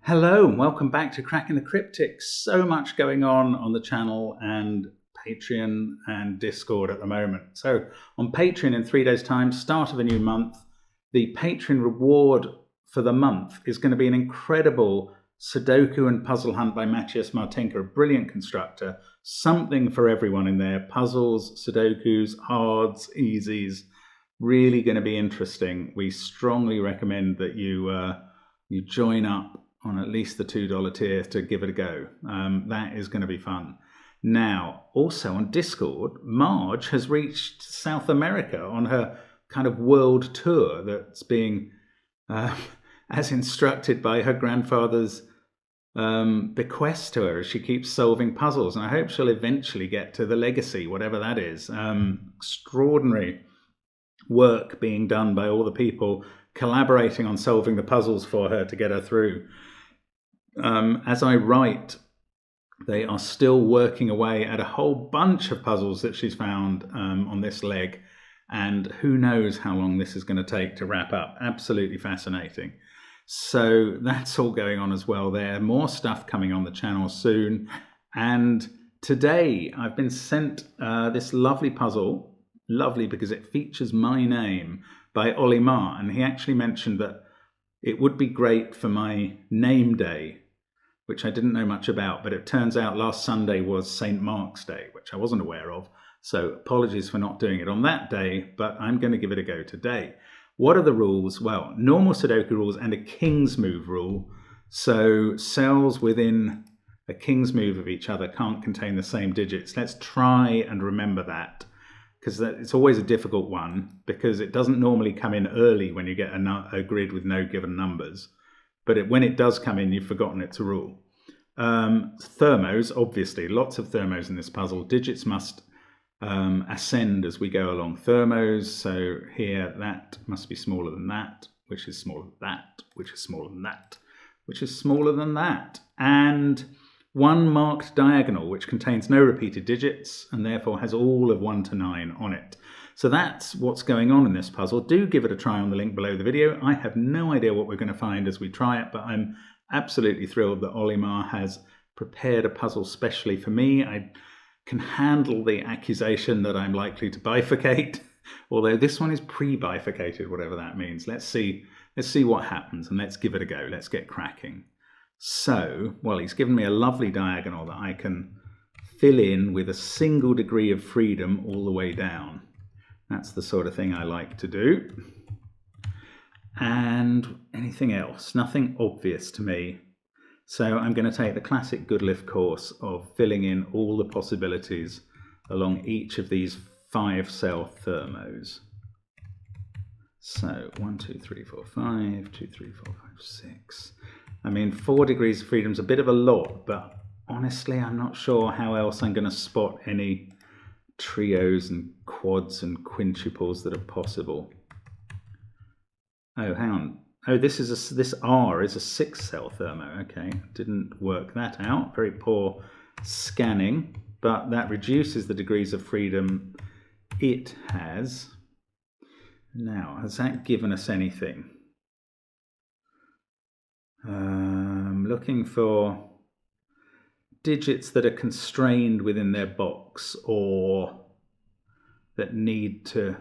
Hello and welcome back to Cracking the Cryptic. So much going on the channel and Patreon and Discord at the moment. So on Patreon in 3 days' time, start of a new month, the Patreon reward for the month is going to be an incredible Sudoku and puzzle hunt by Maciej Martinka, a brilliant constructor. Something for everyone in there. Puzzles, Sudokus, hards, easies. Really going to be interesting. We strongly recommend that you join up on at least the $2 tier to give it a go. That is going to be fun. Now, also on Discord, Marge has reached South America on her kind of world tour that's being as instructed by her grandfather's bequest to her as she keeps solving puzzles. And I hope she'll eventually get to the legacy, whatever that is. Extraordinary work being done by all the people collaborating on solving the puzzles for her to get her through. As I write, they are still working away at a whole bunch of puzzles that she's found on this leg, and who knows how long this is going to take to wrap up. Absolutely fascinating. So that's all going on as well there. More stuff coming on the channel soon. And today I've been sent this lovely puzzle, lovely because it features my name, by Olimar, and he actually mentioned that it would be great for my name day, which I didn't know much about, but it turns out last Sunday was St. Mark's Day, which I wasn't aware of. So apologies for not doing it on that day, but I'm going to give it a go today. What are the rules? Well, normal Sudoku rules and a king's move rule. So cells within a king's move of each other can't contain the same digits. Let's try and remember that, because it's always a difficult one, because it doesn't normally come in early when you get a grid with no given numbers. But when it does come in, you've forgotten it's a rule. Thermos, obviously, lots of thermos in this puzzle. Digits must ascend as we go along. Thermos, so here that must be smaller than that, which is smaller than that, which is smaller than that, which is smaller than that. And one marked diagonal, which contains no repeated digits and therefore has all of 1 to 9 on it. So that's what's going on in this puzzle. Do give it a try on the link below the video. I have no idea what we're going to find as we try it, but I'm absolutely thrilled that Olimar has prepared a puzzle specially for me. I can handle the accusation that I'm likely to bifurcate, although this one is pre-bifurcated, whatever that means. Let's see what happens, and let's give it a go. Let's get cracking. So, well, he's given me a lovely diagonal that I can fill in with a single degree of freedom all the way down. That's the sort of thing I like to do. And anything else? Nothing obvious to me. So I'm going to take the classic Goodliffe course of filling in all the possibilities along each of these 5-cell thermos. So 1, 2, 3, 4, 5, 2, 3, 4, 5, 6. I mean, 4 degrees of freedom's a bit of a lot, but honestly, I'm not sure how else I'm going to spot any trios and quads and quintuples that are possible. Oh, hang on. Oh, this R is a 6-cell thermo. Okay, didn't work that out. Very poor scanning, but that reduces the degrees of freedom it has. Now, has that given us anything? Looking for digits that are constrained within their box or that need to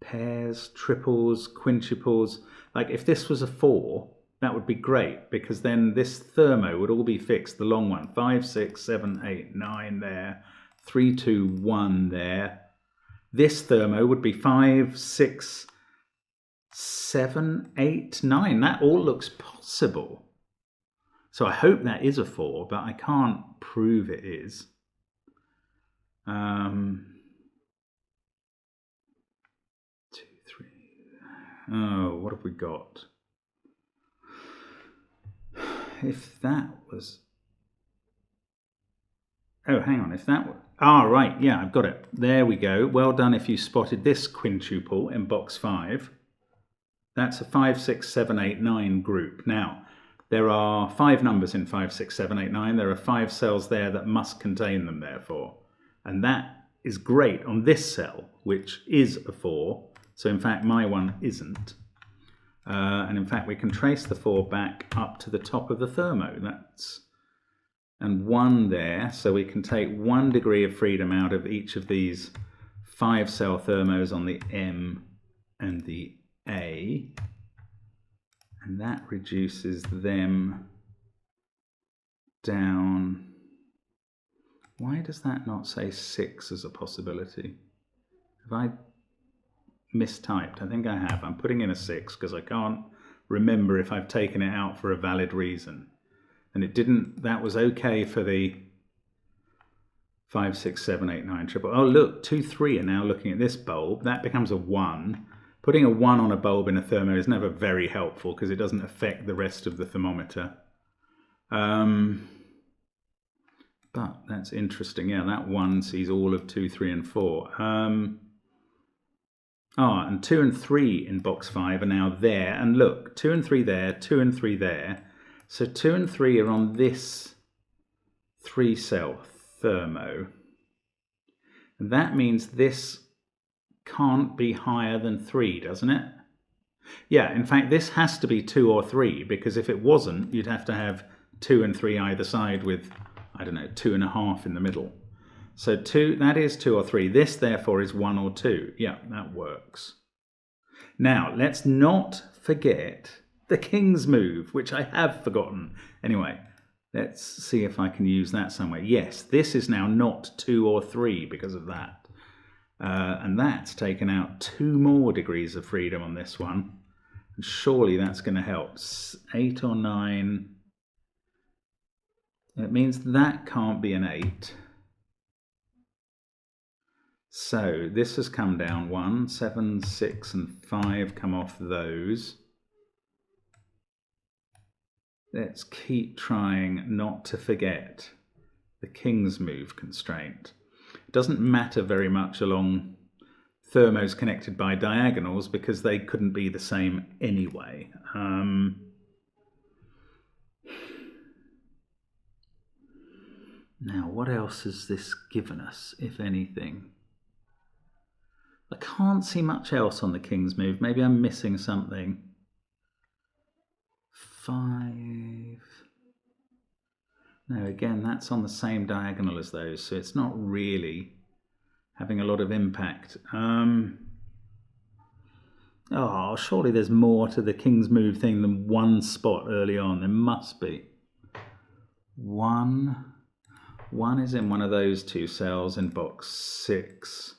pairs, triples, quintuples. Like if this was a 4, that would be great, because then this thermo would all be fixed, the long one. 5, 6, 7, 8, 9 there, 3, 2, 1 there. This thermo would be 5, 6, 7, 8, 9. That all looks possible. So I hope that is a 4, but I can't prove it is. 2, 3. Oh, what have we got? If that was... Oh, hang on. If that were... Ah, right. Yeah, I've got it. There we go. Well done if you spotted this quintuple in box 5. That's a 5, 6, 7, 8, 9 group. Now, there are 5 numbers in 5, 6, 7, 8, 9. There are 5 cells there that must contain them, therefore. And that is great on this cell, which is a 4. So, in fact, my one isn't. And in fact, we can trace the 4 back up to the top of the thermo. And 1 there, so we can take 1 degree of freedom out of each of these 5-cell thermos on the M and the A. And that reduces them down. Why does that not say 6 as a possibility? Have I mistyped? I think I have. I'm putting in a 6 because I can't remember if I've taken it out for a valid reason. And it didn't, that was okay for the 5, 6, 7, 8, 9, triple. Oh look, 2, 3 are now looking at this bulb. That becomes a 1. Putting a 1 on a bulb in a thermo is never very helpful because it doesn't affect the rest of the thermometer. But that's interesting. Yeah, that 1 sees all of 2, 3, and 4. And 2 and 3 in box 5 are now there. And look, 2 and 3 there, 2 and 3 there. So 2 and 3 are on this 3-cell thermo. And that means this can't be higher than 3, doesn't it? Yeah, in fact, this has to be 2 or 3, because if it wasn't, you'd have to have 2 and 3 either side with, I don't know, 2.5 in the middle. So 2, that is 2 or 3. This, therefore, is 1 or 2. Yeah, that works. Now, let's not forget the king's move, which I have forgotten. Anyway, let's see if I can use that somewhere. Yes, this is now not 2 or 3 because of that. And that's taken out 2 more degrees of freedom on this one. And surely that's going to help. 8 or 9. It means that can't be an 8. So this has come down 1, 7, 6, and 5 come off those. Let's keep trying not to forget the king's move constraint. It doesn't matter very much along thermos connected by diagonals because they couldn't be the same anyway. Now, what else has this given us, if anything? I can't see much else on the king's move. Maybe I'm missing something. 5. No, again, that's on the same diagonal as those, so it's not really having a lot of impact. Oh, surely there's more to the king's move thing than 1 spot early on. There must be. 1 is in one of those 2 cells in box 6.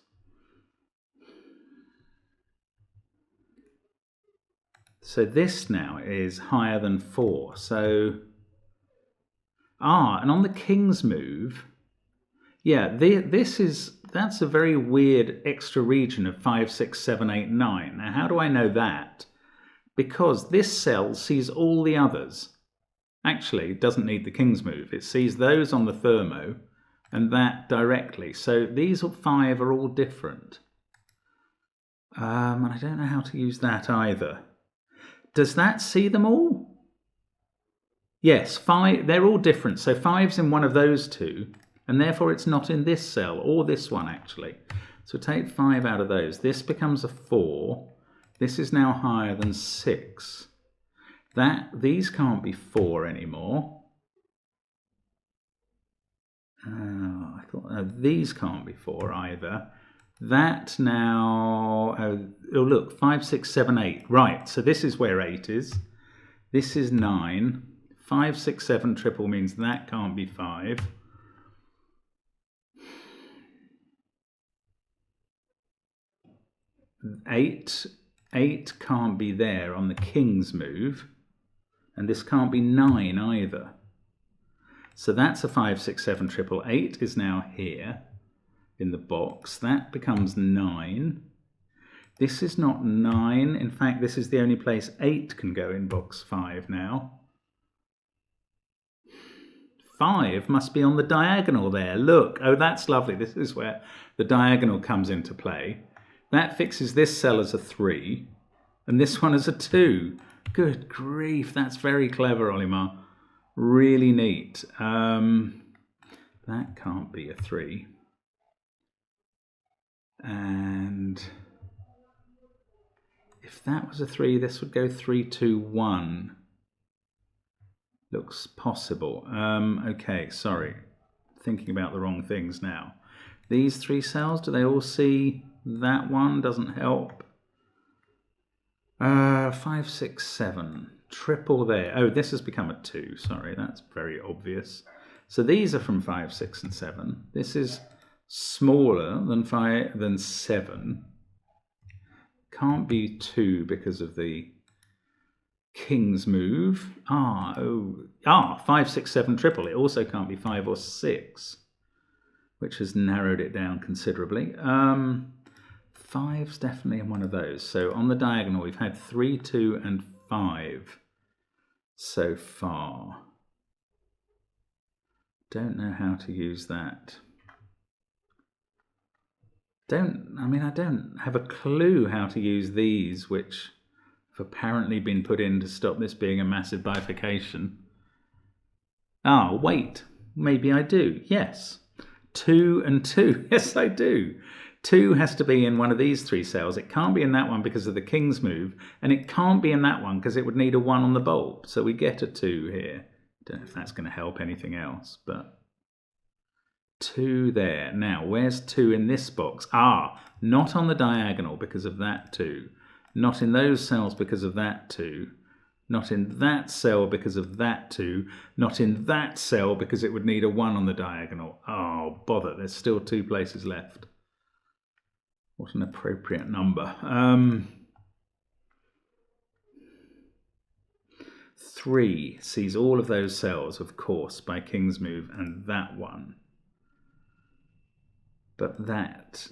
So this now is higher than 4. So, and on the king's move, yeah, that's a very weird extra region of 5, 6, 7, 8, 9. Now, how do I know that? Because this cell sees all the others. Actually, it doesn't need the king's move. It sees those on the thermo and that directly. So these 5 are all different. And I don't know how to use that either. Does that see them all? Yes, 5, they're all different. So 5's in one of those 2, and therefore it's not in this cell, or this one actually. So take 5 out of those. This becomes a 4. This is now higher than 6. These can't be 4 anymore. I thought these can't be 4 either. That now, oh look, 5, 6, 7, 8. Right, so this is where 8 is. This is 9. 5, 6, 7 triple means that can't be 5. Eight can't be there on the king's move. And this can't be 9 either. So that's a 5, 6, 7 triple. 8 is now here in the box. That becomes 9. This is not 9. In fact, this is the only place 8 can go in box 5 now. 5 must be on the diagonal there. Look, oh, that's lovely. This is where the diagonal comes into play. That fixes this cell as a 3 and this one as a 2. Good grief, that's very clever, Olimar. Really neat. That can't be a 3. And If that was a 3, this would go 3, 2, 1. Looks possible. Okay, sorry. Thinking about the wrong things now. These 3 cells, do they all see that one? Doesn't help. 5, 6, 7. Triple there. Oh, this has become a 2. Sorry, that's very obvious. So these are from 5, 6, and 7. This is smaller than 7. Can't be 2 because of the king's move. 5, 6, 7 triple. It also can't be 5 or 6, which has narrowed it down considerably. 5's definitely in one of those. So on the diagonal, we've had 3, 2, and 5 so far. Don't know how to use that. I don't have a clue how to use these, which have apparently been put in to stop this being a massive bifurcation. Wait, maybe I do. Yes, 2 and 2. Yes, I do. 2 has to be in one of these 3 cells. It can't be in that one because of the king's move, and it can't be in that one because it would need a 1 on the bulb. So we get a 2 here. Don't know if that's going to help anything else, but 2 there. Now, where's 2 in this box? Not on the diagonal because of that 2. Not in those cells because of that 2. Not in that cell because of that 2. Not in that cell because it would need a 1 on the diagonal. Oh, bother. There's still 2 places left. What an appropriate number. 3 sees all of those cells, of course, by king's move, and that one. But that,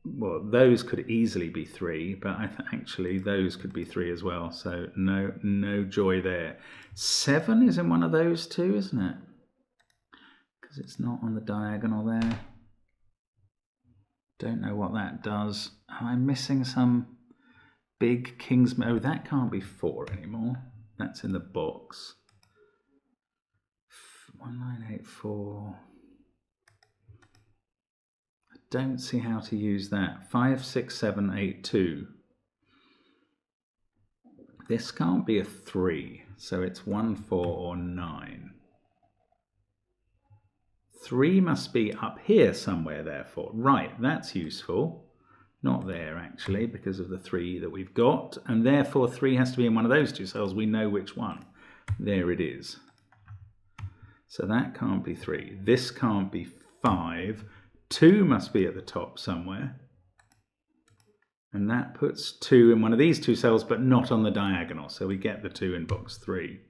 well, those could easily be 3, but actually those could be 3 as well. So no joy there. 7 is in one of those 2, isn't it? Because it's not on the diagonal there. Don't know what that does. Am I missing some big king's... Oh, that can't be 4 anymore. That's in the box. 1984. I don't see how to use that. 5, 6, 7, 8, 2. This can't be a 3, so it's 1, 4, or 9. 3 must be up here somewhere, therefore. Right, that's useful. Not there, actually, because of the 3 that we've got. And therefore, 3 has to be in one of those 2 cells. We know which one. There it is. So that can't be 3. This can't be 5. 2 must be at the top somewhere. And that puts 2 in one of these 2 cells, but not on the diagonal. So we get the 2 in box 3.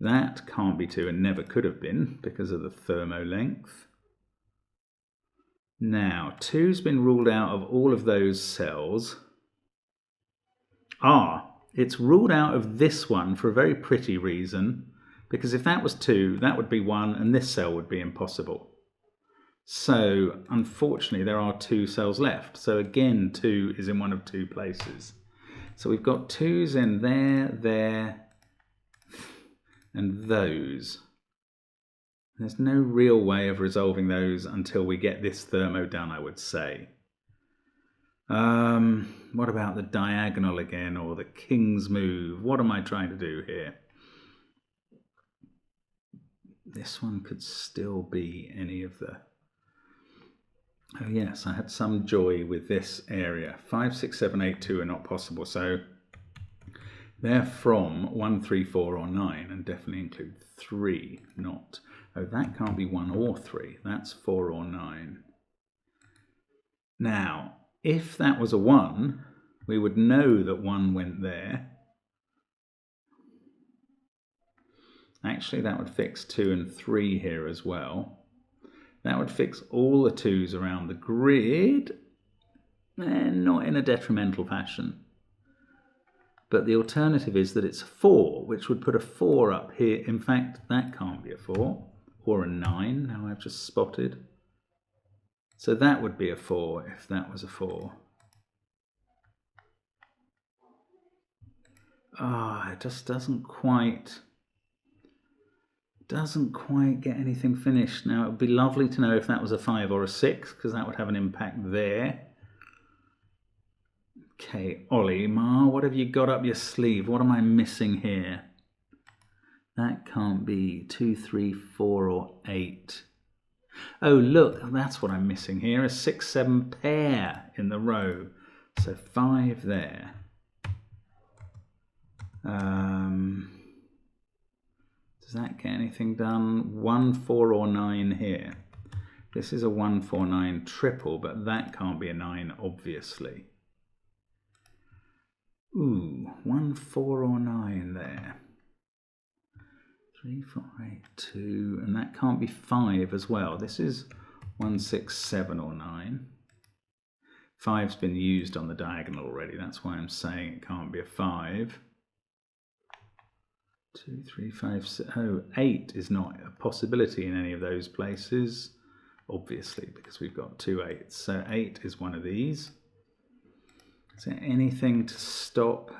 That can't be 2 and never could have been because of the thermo length. Now, 2's been ruled out of all of those cells. It's ruled out of this one for a very pretty reason, because if that was 2, that would be 1, and this cell would be impossible. So, unfortunately, there are 2 cells left. So again, 2 is in one of 2 places. So we've got 2's in there, and those. There's no real way of resolving those until we get this thermo done, I would say. What about the diagonal again, or the king's move? What am I trying to do here? This one could still be any of the... Oh yes, I had some joy with this area. 5, 6, 7, 8, 2 are not possible, so they're from 1, 3, 4, or 9, and definitely include 3, not... Oh, that can't be 1 or 3. That's 4 or 9. Now, if that was a 1, we would know that 1 went there. Actually, that would fix 2 and 3 here as well. That would fix all the 2's around the grid, and not in a detrimental fashion. But the alternative is that it's 4, which would put a 4 up here. In fact, that can't be a 4. Or a 9, now I've just spotted. So that would be a 4 if that was a 4. It just doesn't quite get anything finished. Now, it would be lovely to know if that was a 5 or a 6, because that would have an impact there. Okay, Ollie, Ma, what have you got up your sleeve? What am I missing here? That can't be 2, 3, 4, or 8. Oh, look, that's what I'm missing here, a 6, 7 pair in the row. So 5 there. Does that get anything done? 1, 4, or 9 here. This is a 1, 4, 9 triple, but that can't be a 9, obviously. Ooh, 1, 4, or 9 there. 3, 4, 8, 2, and that can't be 5 as well. This is 1, 6, 7, or 9. 5's been used on the diagonal already. That's why I'm saying it can't be a 5. 2, 3, 5, 6. Oh, 8 is not a possibility in any of those places, obviously, because we've got 2 8s. So 8 is one of these. Is there anything to stop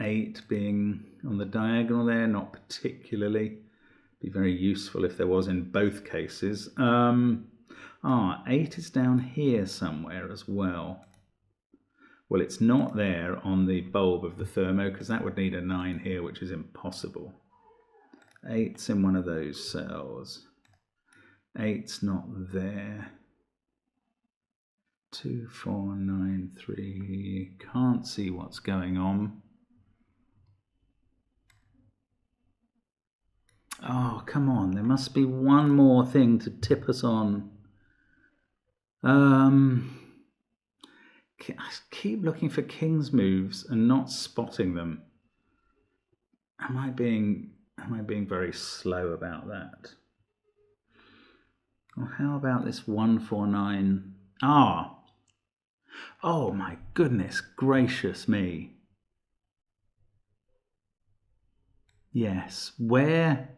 8 being on the diagonal there? Not particularly. Be very useful if there was in both cases. 8 is down here somewhere as well. Well, it's not there on the bulb of the thermo because that would need a 9 here, which is impossible. 8's in one of those cells. 8's not there. 2, 4, 9, 3. Can't see what's going on. Oh, come on. There must be one more thing to tip us on. I keep looking for king's moves and not spotting them. Am I being very slow about that? Or how about this 1, 4, 9? Oh my goodness gracious me. Yes, where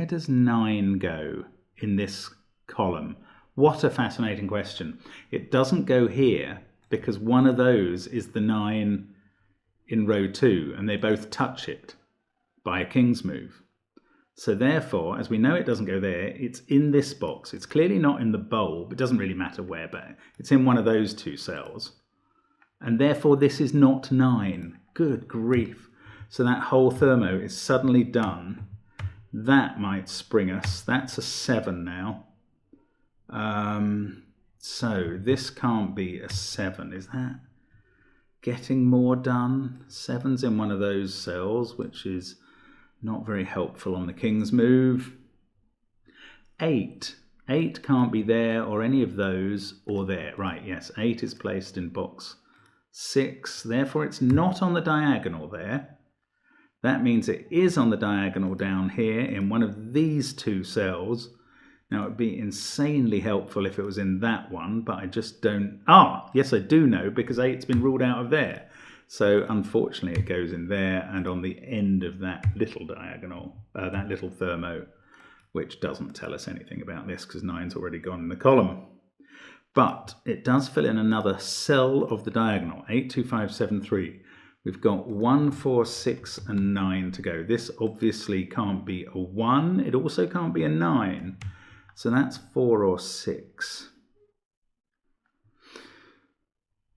does 9 go in this column? What a fascinating question. It doesn't go here because one of those is the 9 in row 2 and they both touch it by a king's move. So therefore, as we know it doesn't go there, it's in this box. It's clearly not in the bulb. It doesn't really matter where, but it's in one of those 2 cells. And therefore this is not 9. Good grief. So that whole thermo is suddenly done. That might spring us. That's a 7 now. So this can't be a 7. Is that getting more done? 7's in one of those cells, which is not very helpful on the king's move. 8 can't be there or any of those or there. Right, yes, 8 is placed in box 6. Therefore, it's not on the diagonal there. That means it is on the diagonal down here in one of these 2 cells. Now, it would be insanely helpful if it was in that one, but I just don't... yes, I do know, because 8's been ruled out of there. So, unfortunately, it goes in there and on the end of that little diagonal, that little thermo, which doesn't tell us anything about this because 9's already gone in the column. But it does fill in another cell of the diagonal, 8, 2, 5, 7, 3. We've got 1, 4, 6, and 9 to go. This obviously can't be a 1. It also can't be a 9. So that's 4 or 6.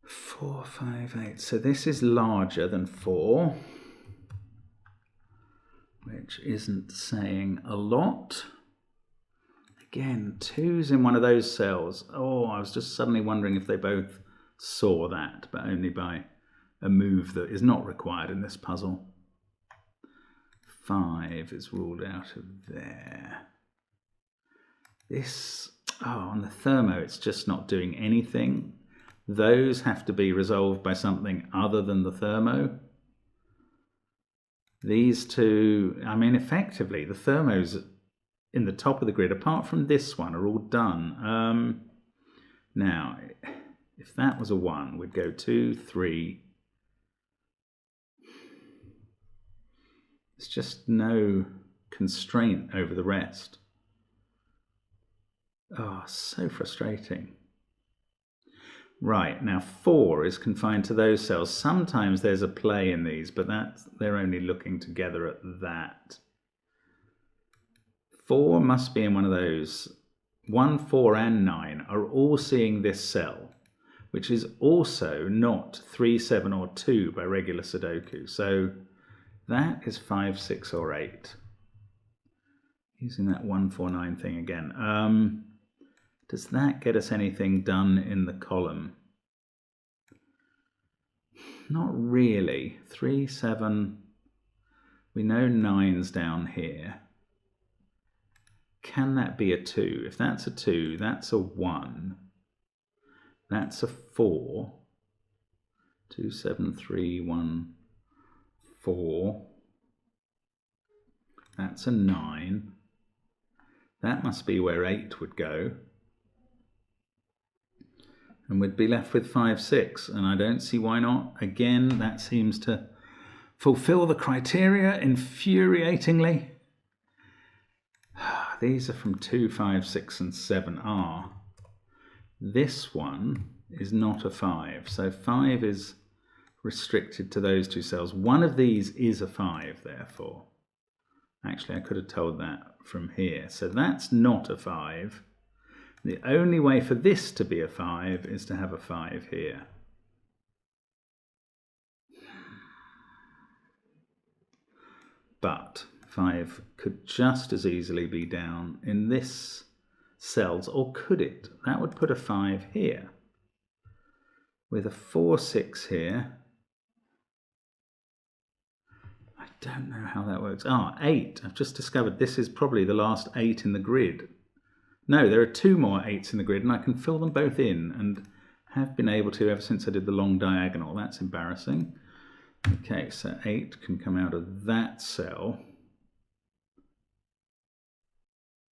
4, 5, 8. So this is larger than 4, which isn't saying a lot. Again, 2's in one of those cells. Oh, I was just suddenly wondering if they both saw that, but only by a move that is not required in this puzzle. 5 is ruled out of there. This, on the thermo, it's just not doing anything. Those have to be resolved by something other than the thermo. These 2, I mean, effectively, the thermos in the top of the grid, apart from this one, are all done. Now, if that was a 1, we'd go 2, 3. There's just no constraint over the rest. Oh, so frustrating. Right, now 4 is confined to those cells. Sometimes there's a play in these, but they're only looking together at that. 4 must be in one of those. 1, 4, and 9 are all seeing this cell. which is also not 3, 7 or 2 by regular Sudoku. So that is 5, 6 or 8. Using that 1, 4, 9 thing again. Does that get us anything done in the column? Not really. 3, 7. We know 9's down here. Can that be a 2? If that's a 2, that's a 1. That's a 4. 2, 7, 3, 1, 4. That's a 9. That must be where 8 would go. And we'd be left with 5, 6. And I don't see why not. Again, that seems to fulfill the criteria infuriatingly. These are from 2, 5, 6 and 7 are. This one is not a 5. So 5 is restricted to those 2 cells. One of these is a 5, therefore. Actually, I could have told that from here. So that's not a 5. The only way for this to be a 5 is to have a 5 here. But 5 could just as easily be down in this cells, or could it? That would put a 5 here. With a 4, 6 here. I don't know how that works. 8. I've just discovered this is probably the last 8 in the grid. No, there are 2 more 8s in the grid, and I can fill them both in, and have been able to ever since I did the long diagonal. That's embarrassing. Okay, so 8 can come out of that cell.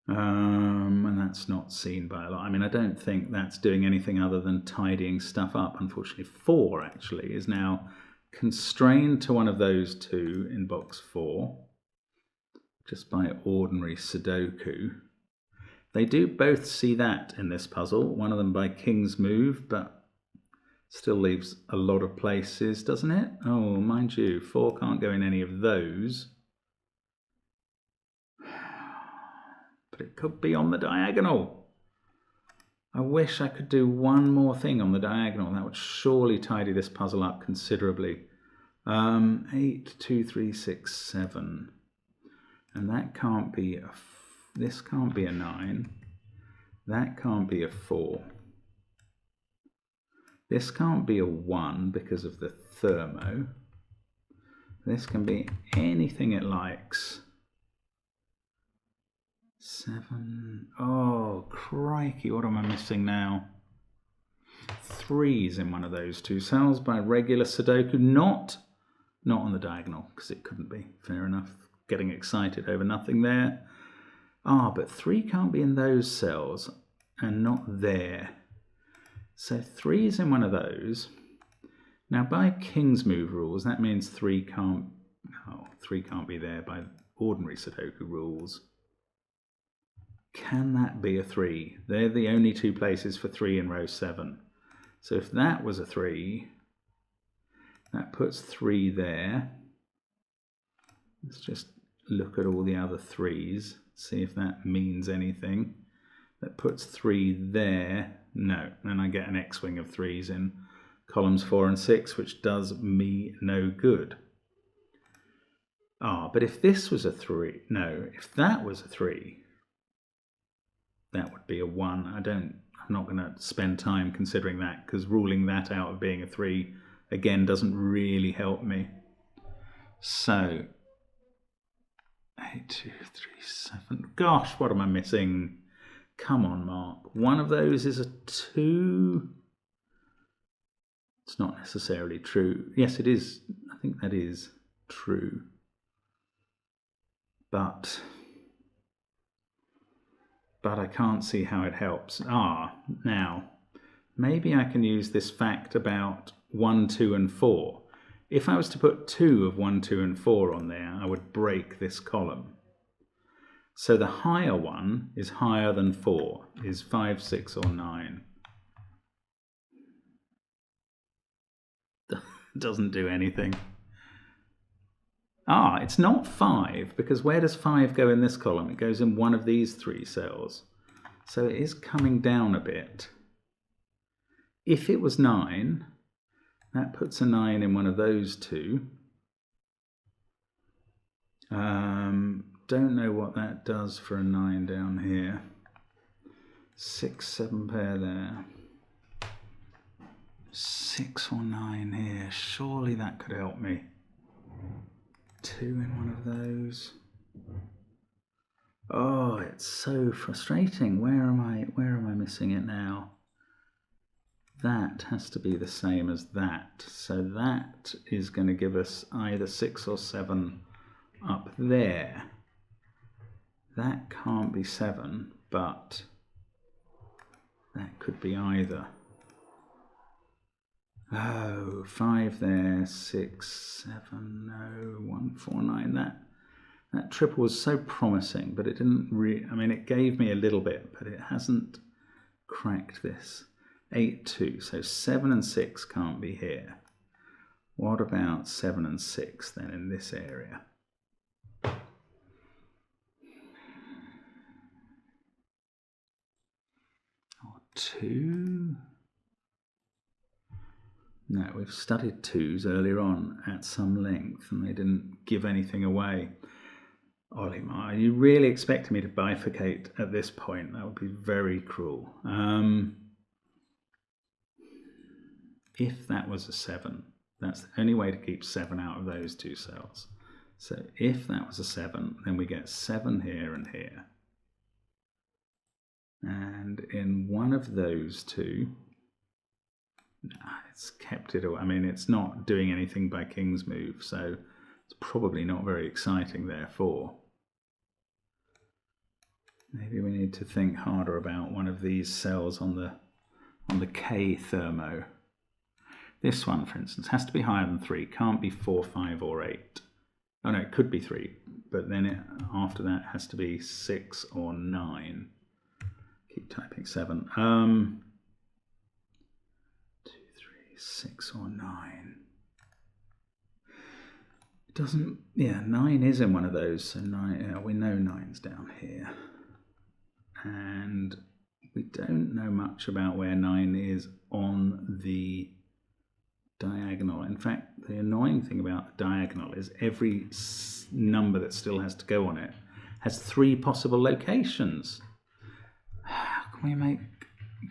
And that's not seen by a lot. I mean, I don't think that's doing anything other than tidying stuff up. Unfortunately, 4 actually is now constrained to one of those 2 in box 4, just by ordinary Sudoku. They do both see that in this puzzle, one of them by King's Move, but still leaves a lot of places, doesn't it? Oh, mind you, 4 can't go in any of those. But it could be on the diagonal. I wish I could do one more thing on the diagonal. That would surely tidy this puzzle up considerably. 8, 2, 3, 6, 7. And that can't be a... This can't be a 9. That can't be a 4. This can't be a 1 because of the thermo. This can be anything it likes. 7. Oh, crikey, what am I missing now? 3's in one of those 2 cells by regular Sudoku. Not on the diagonal, because it couldn't be. Fair enough. Getting excited over nothing there. But 3 can't be in those cells, and not there. So 3's in one of those. Now, by King's Move rules, that means 3 can't be there by ordinary Sudoku rules. Can that be a 3? They're the only 2 places for 3 in row 7. So if that was a 3, that puts 3 there. Let's just look at all the other 3's, see if that means anything. That puts 3 there. No, then I get an X-wing of 3's in columns 4 and 6, which does me no good. But if this was a 3, no, if that was a 3, that would be a 1. I'm not going to spend time considering that, because ruling that out of being a 3 again doesn't really help me. So 8, 2, 3, 7. Gosh, what am I missing? Come on, Mark. One of those is a 2. It's not necessarily true. Yes, it is. I think that is true. But I can't see how it helps. Now, maybe I can use this fact about 1, 2 and 4. If I was to put 2 of 1, 2 and 4 on there, I would break this column. So the higher one is higher than 4, is 5, 6 or 9. Doesn't do anything. It's not 5, because where does 5 go in this column? It goes in one of these 3 cells. So it is coming down a bit. if it was 9, that puts a 9 in one of those two. Don't know what that does for a 9 down here. 6, 7 pair there. 6 or 9 here. Surely that could help me. 2 in one of those. Oh, it's so frustrating. Where am I missing it now? That has to be the same as that. So that is going to give us either 6 or 7 up there. That can't be 7, but that could be either. Oh, 5 there, 6, 7, no, 1, 4, 9. That triple was so promising, but it didn't I mean, it gave me a little bit, but it hasn't cracked this. 8, 2, so 7 and 6 can't be here. What about 7 and 6 then in this area? Or 2? No, we've studied 2s earlier on at some length and they didn't give anything away. Olimar, are you really expecting me to bifurcate at this point? That would be very cruel. If that was a 7, that's the only way to keep 7 out of those 2 cells. So if that was a 7, then we get 7 here and here. And in one of those 2, it's kept it away. I mean, it's not doing anything by king's move, so it's probably not very exciting, therefore. Maybe we need to think harder about one of these cells on the K thermo. This one, for instance, has to be higher than 3. Can't be 4, 5, or 8. Oh no, it could be 3, but then after that has to be 6 or 9. Keep typing 7. 2, 3, 6 or 9. It doesn't. Yeah, 9 is in one of those. So 9. Yeah, we know 9's down here. And we don't know much about where 9 is on the diagonal. In fact, the annoying thing about the diagonal is every number that still has to go on it has 3 possible locations. How can we make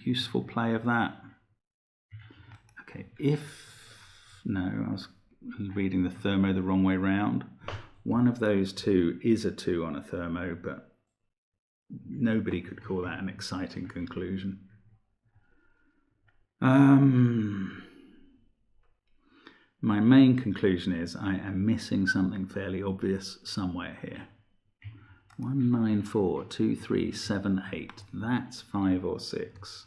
useful play of that? Okay, no, I was reading the thermo the wrong way round. One of those 2 is a 2 on a thermo, but nobody could call that an exciting conclusion. My main conclusion is I am missing something fairly obvious somewhere here. 1, 9, 4, 2, 3, 7, 8. That's 5 or 6.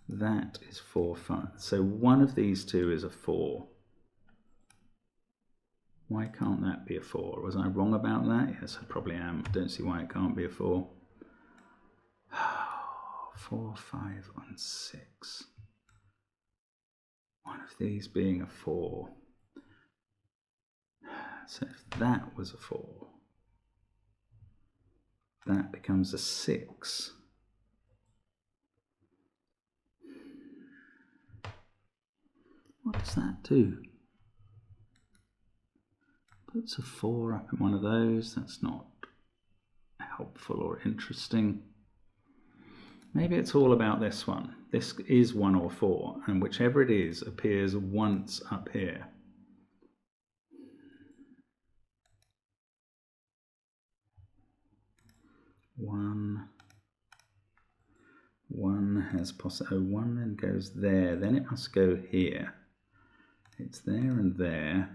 That is 4, 5. So one of these 2 is a 4. Why can't that be a 4? Was I wrong about that? Yes, I probably am. I don't see why it can't be a 4. 4, 5, and 6. One of these being a 4. So if that was a 4, that becomes a 6. What does that do? Puts a 4 up in one of those. That's not helpful or interesting. Maybe it's all about this one. This is 1 or 4, and whichever it is appears once up here. One has oh, 1 then goes there. Then it must go here. It's there and there.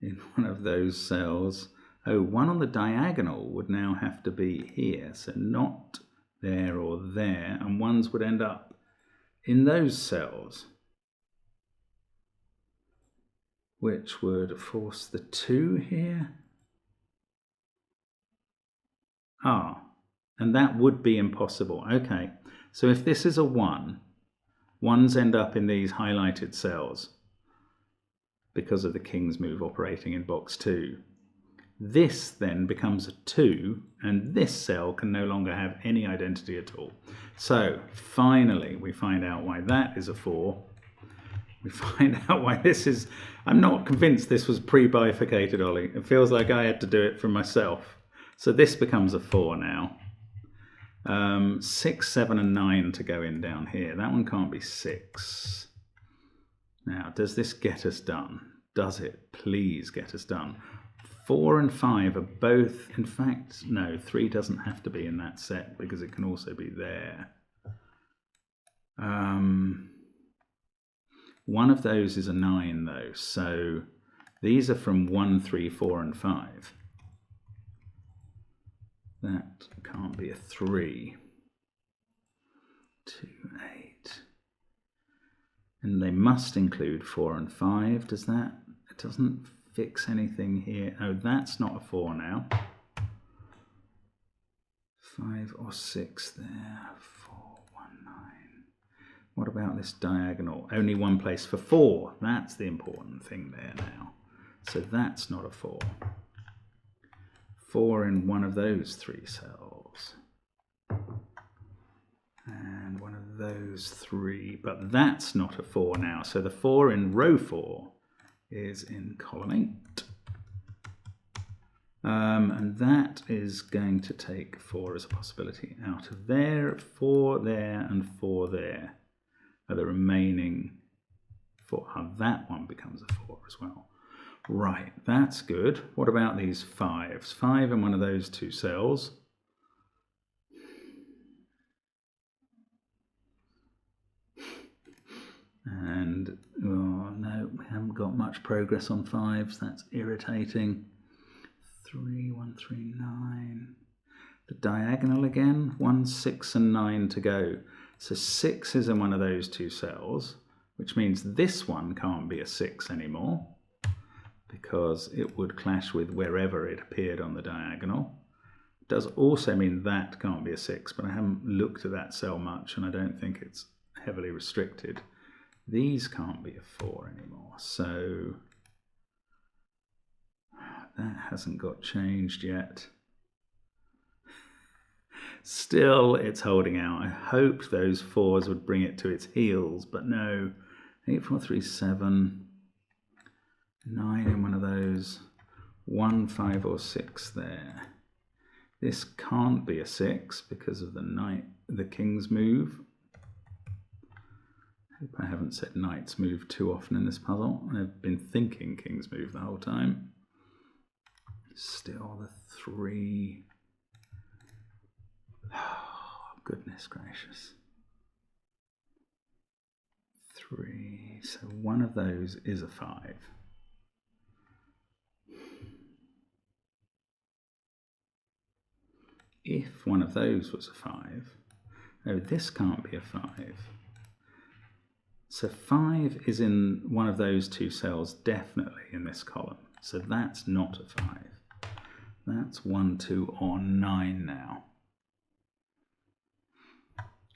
In one of those cells. Oh, 1 on the diagonal would now have to be here, so not there or there, and 1s would end up in those cells, which would force the 2 here. And that would be impossible. Okay, so if this is a 1, 1s end up in these highlighted cells because of the king's move operating in box 2. This then becomes a 2, and this cell can no longer have any identity at all. So finally we find out why that is a 4. We find out why this is... I'm not convinced this was pre-bifurcated, Ollie. It feels like I had to do it for myself. So this becomes a 4 now. 6, 7 and 9 to go in down here. That one can't be 6. Now, does this get us done? Does it please get us done? 4 and 5 are both... In fact, no, 3 doesn't have to be in that set because it can also be there. One of those is a 9 though, so these are from 1, 3, 4 and 5. That can't be a 3. 2, 8. And they must include 4 and 5. Does that? It doesn't fix anything here. Oh, that's not a 4 now. 5 or 6 there. 4, 1, 9. What about this diagonal? Only one place for 4. That's the important thing there now. So that's not a 4. 4 in one of those 3 cells. And one of those 3. But that's not a 4 now. So the 4 in row 4 is in column 8. And that is going to take 4 as a possibility out of there. 4 there and 4 there are the remaining 4. That one becomes a 4 as well. Right, that's good. What about these 5s? 5 in one of those 2 cells. And, oh no, we haven't got much progress on 5s. That's irritating. 3, 1, 3, 9. The diagonal again. 1, 6 and 9 to go. So 6 is in one of those 2 cells, which means this one can't be a 6 anymore, because it would clash with wherever it appeared on the diagonal. It does also mean that can't be a 6, but I haven't looked at that cell much and I don't think it's heavily restricted. These can't be a 4 anymore, so that hasn't got changed yet. Still, it's holding out. I hoped those 4s would bring it to its heels, but no. 8, 4, 3, 7... 9 in one of those, 1, 5 or 6 there. This can't be a 6 because of the king's move. I hope I haven't said knight's move too often in this puzzle. I've been thinking king's move the whole time. Still the 3. Oh, goodness gracious. 3. So one of those is a 5. If one of those was a 5, oh, this can't be a 5. So 5 is in one of those 2 cells, definitely in this column. So that's not a 5. That's 1, 2, or 9 now.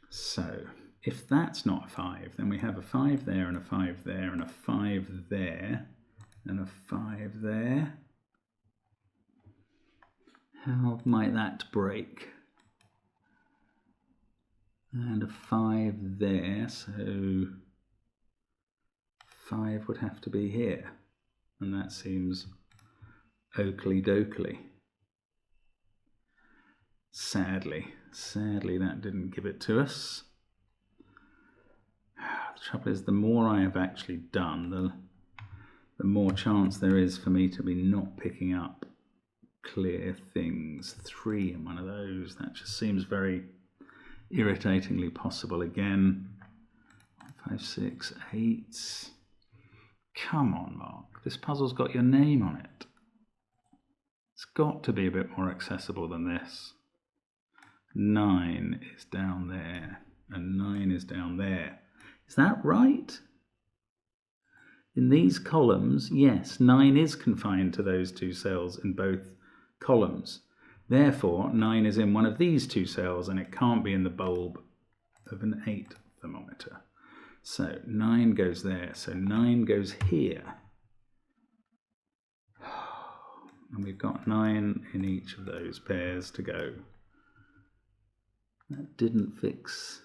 So if that's not a 5, then we have a 5 there and a 5 there and a 5 there and a 5 there. How might that break? And a 5 there, so 5 would have to be here. And that seems oakley dokley. Sadly that didn't give it to us. The trouble is, the more I have actually done, the more chance there is for me to be not picking up clear things. 3 in one of those, that just seems very irritatingly possible again. 5, 6, 8. Come on, Mark, this puzzle's got your name on it. It's got to be a bit more accessible than this. 9 is down there and 9 is down there. Is that right? In these columns, yes, 9 is confined to those 2 cells in both columns. Therefore, 9 is in one of these 2 cells and it can't be in the bulb of an 8 thermometer. So 9 goes there, so 9 goes here. And we've got 9 in each of those pairs to go. That didn't fix.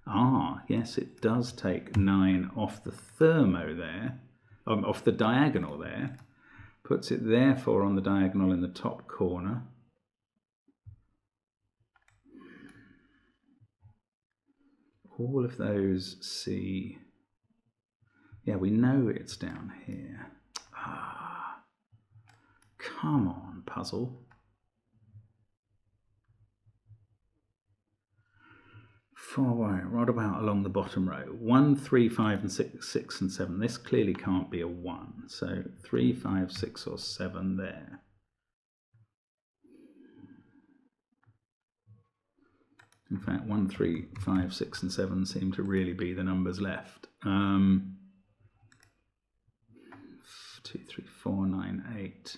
Ah, yes, it does take 9 off the thermo there, off the diagonal there. Puts it therefore on the diagonal in the top corner. All of those C. Yeah, we know it's down here. Ah, come on, puzzle. 4, what about along the bottom row? 1, 3, 5, and 6 and 7. This clearly can't be a 1. So 3, 5, 6, or 7 there. In fact, 1, 3, 5, 6, and 7 seem to really be the numbers left. 2, 3, 4, 9, 8.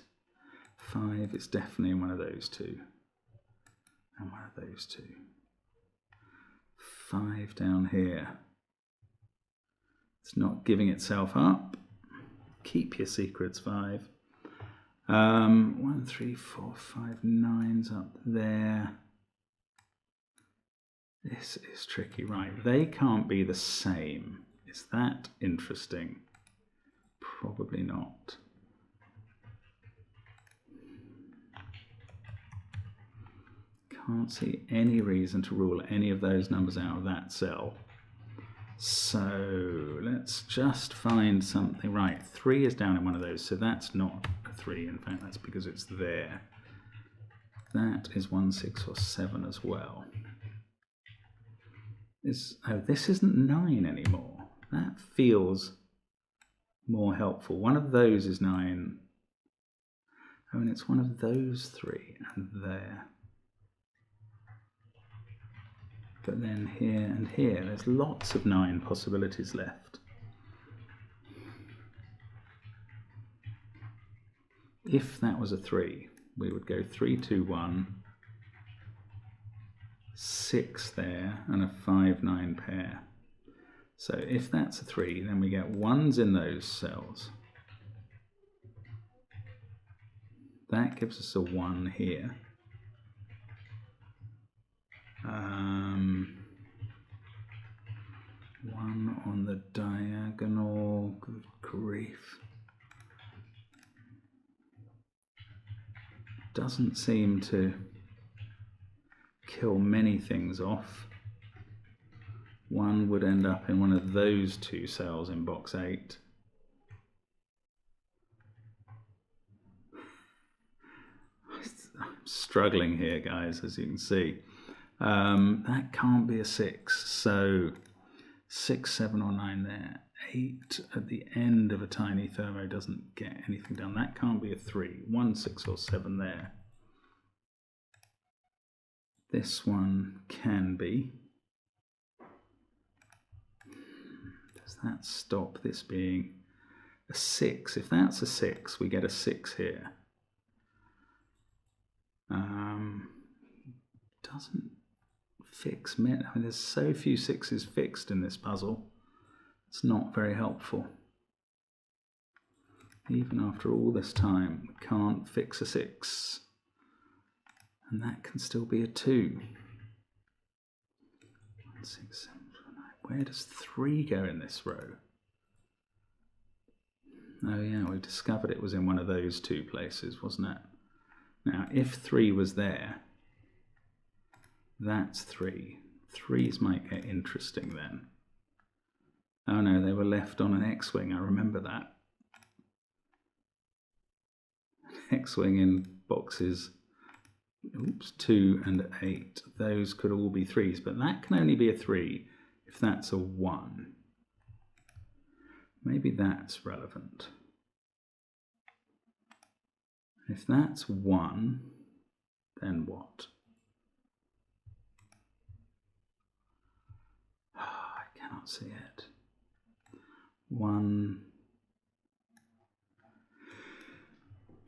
5 is definitely one of those two. And one of those two. 5 down here. It's not giving itself up. Keep your secrets, 5. 1, 3, 4, 5, 9's up there. This is tricky, right? They can't be the same. Is that interesting? Probably not. Can't see any reason to rule any of those numbers out of that cell. So let's just find something. Right, 3 is down in one of those, so that's not a 3. In fact, that's because it's there. That is 1, 6, or 7 as well. Oh, this isn't 9 anymore. That feels more helpful. One of those is 9. Oh, and it's one of those 3 and there. But then here and here, there's lots of 9 possibilities left. If that was a 3, we would go 3, 2, 1, 6 there, and a 5, 9 pair. So if that's a 3, then we get 1s in those cells. That gives us a 1 here. 1 on the diagonal. Good grief. Doesn't seem to kill many things off. 1 would end up in one of those 2 cells in box 8. I'm struggling here, guys, as you can see. That can't be a 6, so 6, 7, or 9 there. 8 at the end of a tiny thermo doesn't get anything done. That can't be a 3. 1, 6, or 7 there. This one can be. Does that stop this being a 6? If that's a 6, we get a 6 here. Doesn't fix I mean, there's so few 6s fixed in this puzzle. It's not very helpful. Even after all this time, we can't fix a 6. And that can still be a 2. 1, 6, 7, 9. Where does 3 go in this row? Oh yeah, we discovered it was in one of those 2 places, wasn't it? Now, if 3 was there, that's 3. 3s might get interesting then. Oh no, they were left on an X-wing, I remember that. X-wing in boxes 2 and 8. Those could all be 3s, but that can only be a 3 if that's a 1. Maybe that's relevant. If that's 1, then what? I cannot see it. 1.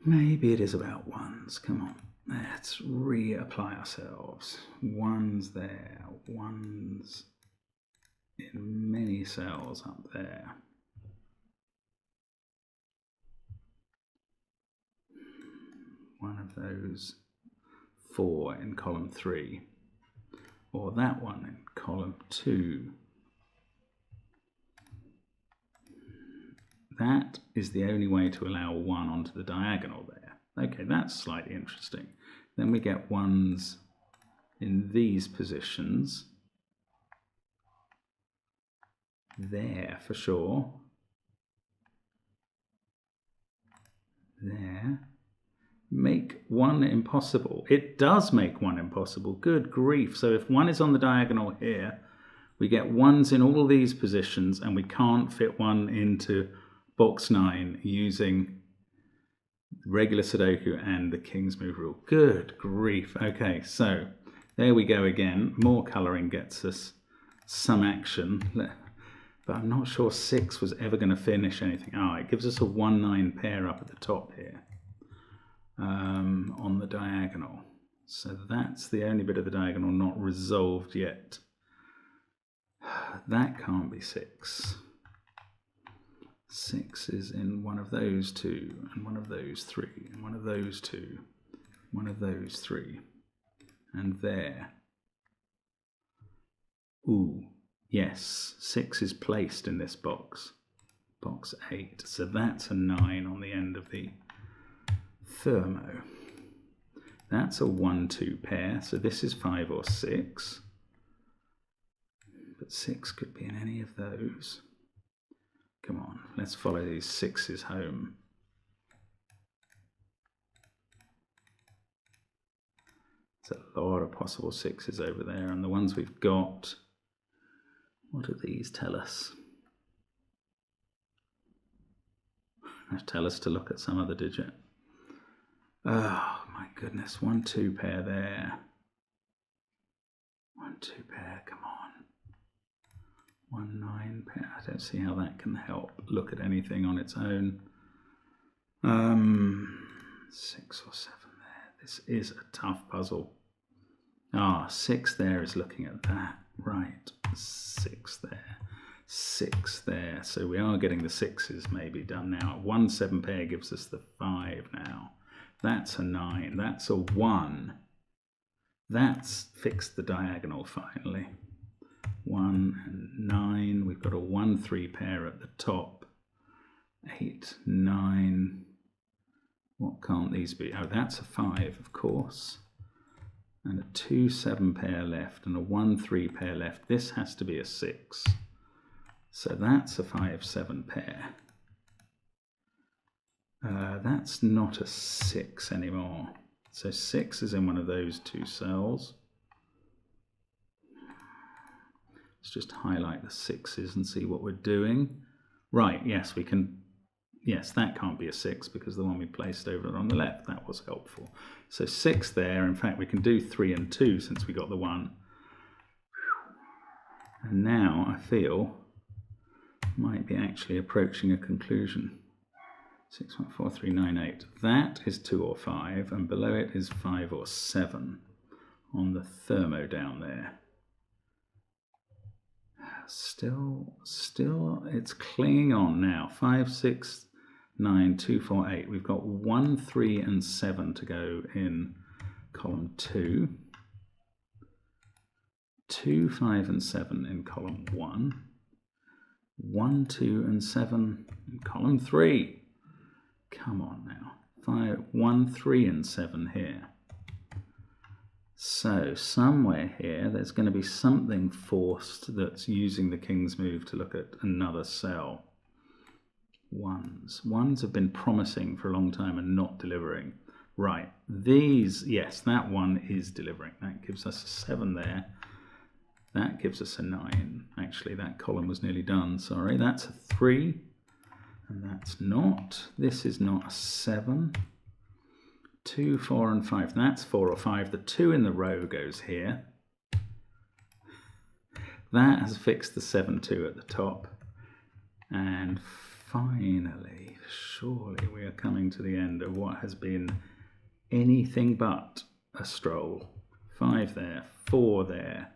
Maybe it is about 1s. Come on. Let's reapply ourselves. 1s there. 1s in many cells up there. one of those 4 in column 3, or that one in column 2. That is the only way to allow 1 onto the diagonal there. Okay, that's slightly interesting. Then we get 1s in these positions. There for sure. There. Make 1 impossible. It does make 1 impossible. Good grief. So if 1 is on the diagonal here, we get 1s in all these positions, and we can't fit 1 into box 9 using regular Sudoku and the King's Move rule. Good grief. Okay, so there we go again. More colouring gets us some action. But I'm not sure 6 was ever going to finish anything. Oh, it gives us a 1-9 pair up at the top here on the diagonal. So that's the only bit of the diagonal not resolved yet. That can't be 6. 6 is in one of those 2, and one of those 3, and one of those 2, one of those 3, and there. Ooh. Yes, 6 is placed in this box, box 8. So that's a 9 on the end of the thermo. That's a 1-2 pair, so this is 5 or 6. But 6 could be in any of those. Come on, let's follow these 6s home. There's a lot of possible 6s over there, and the ones we've got, what do these tell us? They tell us to look at some other digit. Oh my goodness, 1-2 pair there. 1-2 pair, come on. 1-9 pair, I don't see how that can help look at anything on its own. 6 or 7 there. This is a tough puzzle. 6 there is looking at that. Right, 6 there, 6 there. So we are getting the 6s maybe done now. 1-7 pair gives us the 5 now. That's a 9, that's a 1. That's fixed the diagonal finally. 1 and 9, we've got a 1-3 pair at the top. 8, 9, what can't these be? Oh, that's a 5, of course. And a 2-7 pair left and a 1-3 pair left. This has to be a 6. So that's a 5-7 pair. That's not a 6 anymore. So 6 is in one of those 2 cells. Let's just highlight the 6s and see what we're doing. Right, yes, we can. Yes, that can't be a 6 because the one we placed over on the left, that was helpful. So 6 there. In fact, we can do 3 and 2 since we got the 1. And now I feel might be actually approaching a conclusion. 6, 1, 4, 3, 9, 8. That is 2 or 5, and below it is 5 or 7 on the thermo down there. Still, it's clinging on now. 5, 6, 9, 2, 4, 8. We've got 1, 3, and 7 to go in column 2. 2, 5, and 7 in column 1. 1, 2, and 7 in column 3. Come on now. 5, 1, 3, and 7 here. So somewhere here there's going to be something forced that's using the King's Move to look at another cell. 1s. 1s have been promising for a long time and not delivering. Right, these, yes, that one is delivering. That gives us a 7 there. That gives us a 9. Actually, that column was nearly done, sorry. That's a 3, and that's not. This is not a 7. 2, 4, and 5. That's 4 or 5. The 2 in the row goes here. That has fixed the 7-2 at the top. And finally, surely we are coming to the end of what has been anything but a stroll. 5 there, 4 there.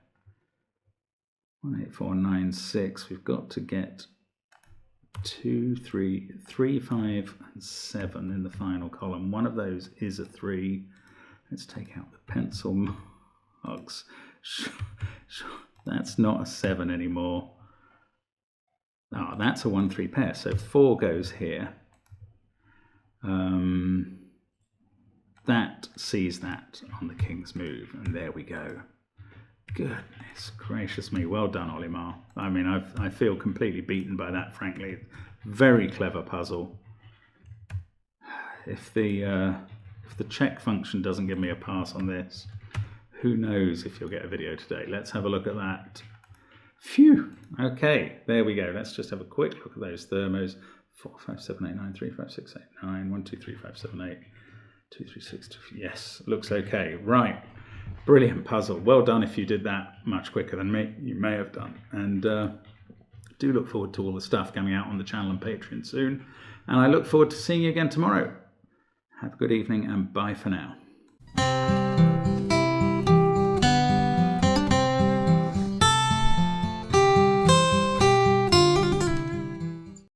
1, 8, 4, 9, 6. We've got to get 2, 3, 3, 5, and 7 in the final column. One of those is a 3. Let's take out the pencil marks. That's not a 7 anymore. Ah, that's a 1, 3 pair. So 4 goes here. That sees that on the king's move, and there we go. Goodness gracious me, well done, Olimar. I mean, I feel completely beaten by that, frankly. Very clever puzzle. If the check function doesn't give me a pass on this, who knows if you'll get a video today. Let's have a look at that. Phew. Okay, there we go. Let's just have a quick look at those thermos. 4, 5, 7, 8, 9, 3, 5, 6, 8, 9, 1, 2, 3, 5, 7, 8, 2, 3, 6, 2. Yes, looks okay. Right. Brilliant puzzle. Well done if you did that much quicker than me. You may have done. And do look forward to all the stuff coming out on the channel and Patreon soon. And I look forward to seeing you again tomorrow. Have a good evening and bye for now.